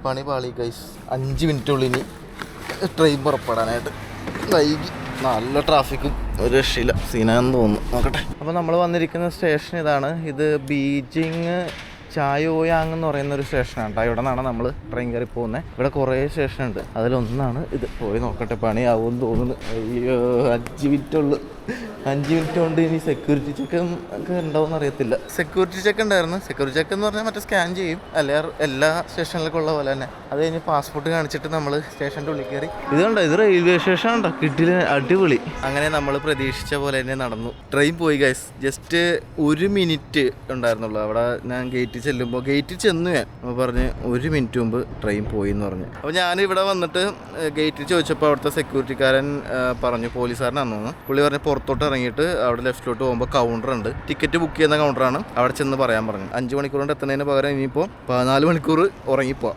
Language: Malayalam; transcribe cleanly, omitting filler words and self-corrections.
പണി പാളി ഗൈസ്. 5 മിനിറ്റുള്ളിൽ ഇനി ട്രെയിൻ പുറപ്പെടാനായിട്ട്. വൈകി, നല്ല ട്രാഫിക്കും ഒരു രക്ഷയില്ല, സീനാന്ന് തോന്നുന്നു. നോക്കട്ടെ. അപ്പോൾ നമ്മൾ വന്നിരിക്കുന്ന സ്റ്റേഷൻ ഇതാണ്. ഇത് ബീജിങ് ചായോയാങ് എന്ന് പറയുന്ന ഒരു സ്റ്റേഷനാണ് കേട്ടോ. ഇവിടെ നിന്നാണ് നമ്മൾ ട്രെയിൻ കയറി പോകുന്നത്. ഇവിടെ കുറേ സ്റ്റേഷൻ ഉണ്ട്, അതിലൊന്നാണ് ഇത്. പോയി നോക്കട്ടെ, പണിയാവും തോന്നുന്നു. അയ്യോ, 5 മിനിറ്റുള്ളൂ. 5 മിനിറ്റ് കൊണ്ട് ഇനി സെക്യൂരിറ്റി ചെക്ക് ഒക്കെ ഉണ്ടാവുമെന്ന് അറിയത്തില്ല. സെക്യൂരിറ്റി ചെക്ക് ഉണ്ടായിരുന്നു. സെക്യൂരിറ്റി ചെക്ക് എന്ന് പറഞ്ഞാൽ മറ്റേ സ്കാൻ ചെയ്യും, എല്ലാ സ്റ്റേഷനിലൊക്കെ ഉള്ള പോലെ തന്നെ. അത് കഴിഞ്ഞ് പാസ്പോർട്ട് കാണിച്ചിട്ട് നമ്മൾ സ്റ്റേഷൻ്റെ ഉള്ളിൽ കയറി. ഇതുണ്ടോ, ഇത് റെയിൽവേ സ്റ്റേഷൻ ഉണ്ടോ, കിട്ടില്ല, അടിപൊളി. അങ്ങനെ നമ്മൾ പ്രതീക്ഷിച്ച പോലെ തന്നെ നടന്നു. ട്രെയിൻ പോയി ഗൈസ്. ജസ്റ്റ് 1 മിനിറ്റ് ഉണ്ടായിരുന്നുള്ളൂ. അവിടെ ഞാൻ ഗേറ്റിൽ ചെല്ലുമ്പോൾ, ഗേറ്റിൽ ചെന്നു ഞാൻ പറഞ്ഞ് 1 മിനിറ്റ് മുമ്പ് ട്രെയിൻ പോയി എന്ന് പറഞ്ഞു. അപ്പോൾ ഞാനിവിടെ വന്നിട്ട് ഗേറ്റിൽ ചോദിച്ചപ്പോൾ അവിടുത്തെ സെക്യൂരിറ്റിക്കാരൻ പറഞ്ഞു, പോലീസുകാരനാണെന്ന് തോന്നുന്നു. പുള്ളി പറഞ്ഞ് പുറത്തോട്ട് ഇറങ്ങിയിട്ട് അവിടെ ലെഫ്റ്റിലോട്ട് പോകുമ്പോൾ കൗണ്ടർ ഉണ്ട്, ടിക്കറ്റ് ബുക്ക് ചെയ്യുന്ന കൗണ്ടറാണ്, അവിടെ ചെന്ന് പറയാൻ പറഞ്ഞു. 5 മണിക്കൂർ കൊണ്ട് എത്തുന്നതിന് പകരം ഇനിയിപ്പോൾ 14 മണിക്കൂർ ഉറങ്ങിപ്പോവാം.